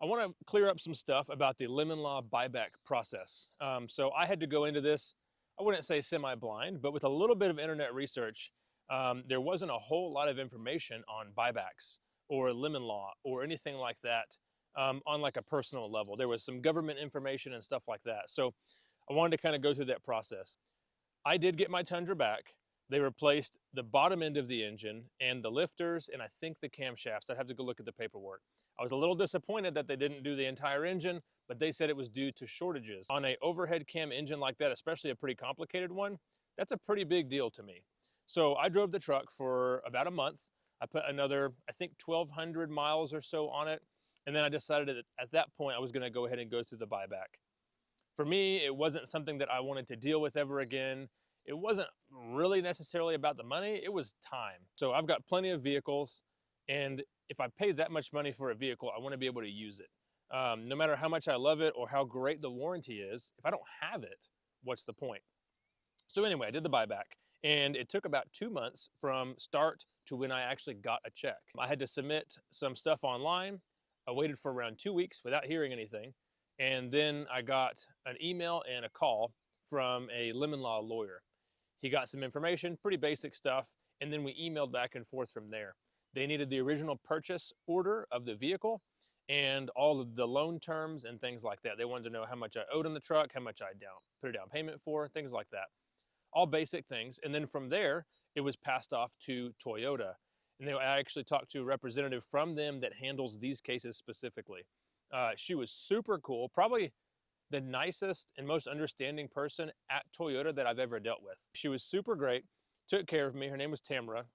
I want to clear up some stuff about the lemon law buyback process. So I had to go into this, I wouldn't say semi-blind, but with a little bit of internet research, there wasn't a whole lot of information on buybacks or lemon law or anything like that on like a personal level. There was some government information and stuff like that. So I wanted to kind of go through that process. I did get my Tundra back. They replaced the bottom end of the engine and the lifters and I think the camshafts. I'd have to go look at the paperwork. I was a little disappointed that they didn't do the entire engine, but they said it was due to shortages. On a overhead cam engine like that, especially a pretty complicated one, that's a pretty big deal to me. So I drove the truck for about a month. I put another, I think 1,200 miles or so on it. And then I decided at that point I was gonna go ahead and go through the buyback. For me, it wasn't something that I wanted to deal with ever again. It wasn't really necessarily about the money, it was time. So I've got plenty of vehicles, and if I pay that much money for a vehicle, I want to be able to use it. No matter how much I love it or how great the warranty is, if I don't have it, what's the point? So anyway, I did the buyback, and it took about 2 months from start to when I actually got a check. I had to submit some stuff online. I waited for around 2 weeks without hearing anything, and then I got an email and a call from a lemon law lawyer. He got some information, pretty basic stuff, and then we emailed back and forth from there. They needed the original purchase order of the vehicle and all of the loan terms and things like that. They wanted to know how much I owed on the truck, how much I put a down payment for, things like that. All basic things. And then from there, it was passed off to Toyota. And I actually talked to a representative from them that handles these cases specifically. She was super cool, probably the nicest and most understanding person at Toyota that I've ever dealt with. She was super great, took care of me. Her name was Tamara.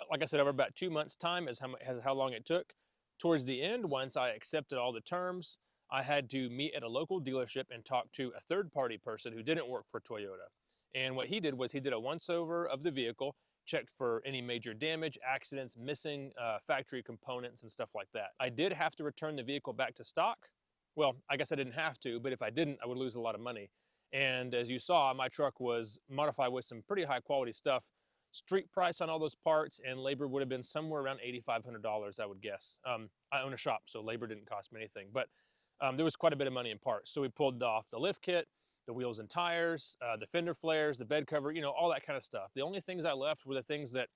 Like I said, over about 2 months' time is how long it took. Towards the end, once I accepted all the terms, I had to meet at a local dealership and talk to a third-party person who didn't work for Toyota. And what he did was he did a once-over of the vehicle, checked for any major damage, accidents, missing factory components and stuff like that. I did have to return the vehicle back to stock. Well, I guess I didn't have to, but if I didn't, I would lose a lot of money. And as you saw, my truck was modified with some pretty high quality stuff. Street price on all those parts and labor would have been somewhere around $8,500, I would guess. I own a shop, so labor didn't cost me anything, but there was quite a bit of money in parts. So we pulled off the lift kit, the wheels and tires, the fender flares, the bed cover, you know, all that kind of stuff. The only things I left were the things that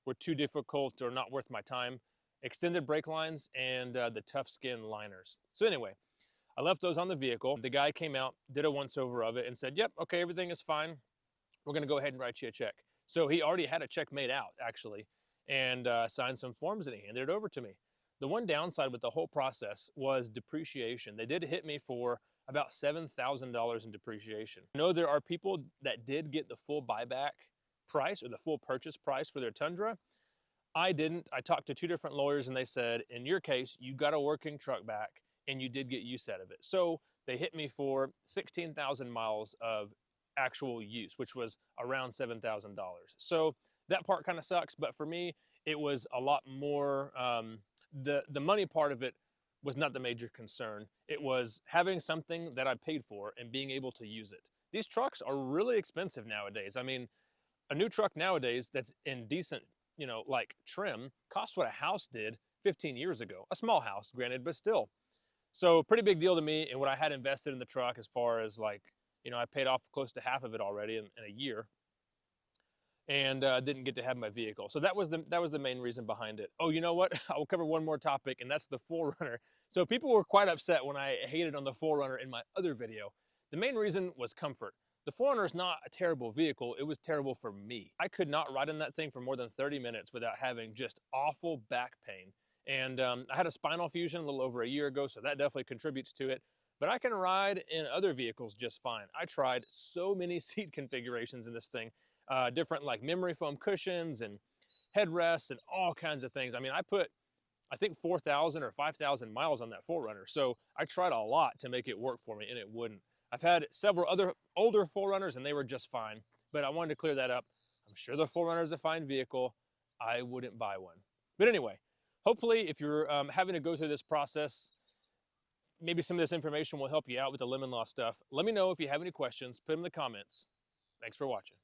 were too difficult or not worth my time: extended brake lines and the tough skin liners. So anyway, I left those on the vehicle. The guy came out, did a once over of it and said, yep, okay, everything is fine. We're gonna go ahead and write you a check. So he already had a check made out actually, and signed some forms and he handed it over to me. The one downside with the whole process was depreciation. They did hit me for about $7,000 in depreciation. I know there are people that did get the full buyback price or the full purchase price for their Tundra. I didn't. I talked to 2 different lawyers and they said, in your case, you got a working truck back and you did get use out of it. So they hit me for 16,000 miles of actual use, which was around $7,000. So that part kind of sucks, but for me, it was a lot more, the money part of it was not the major concern. It was having something that I paid for and being able to use it. These trucks are really expensive nowadays. I mean, a new truck nowadays that's in decent, you know, like trim costs what a house did 15 years ago. A small house, granted, but still. So pretty big deal to me and what I had invested in the truck, as far as like, you know, I paid off close to half of it already in a year, and didn't get to have my vehicle. So that was the main reason behind it. Oh, you know what? I will cover one more topic, and that's the 4Runner. So people were quite upset when I hated on the 4Runner in my other video. The main reason was comfort. The 4Runner is not a terrible vehicle, it was terrible for me. I could not ride in that thing for more than 30 minutes without having just awful back pain. And I had a spinal fusion a little over a year ago, so that definitely contributes to it. But I can ride in other vehicles just fine. I tried so many seat configurations in this thing, different like memory foam cushions and headrests and all kinds of things. I mean, I put, I think 4,000 or 5,000 miles on that 4Runner. So I tried a lot to make it work for me and it wouldn't. I've had several other older 4Runners and they were just fine, but I wanted to clear that up. I'm sure the 4Runner is a fine vehicle. I wouldn't buy one. But anyway, hopefully if you're having to go through this process, maybe some of this information will help you out with the lemon law stuff. Let me know if you have any questions, put them in the comments. Thanks for watching.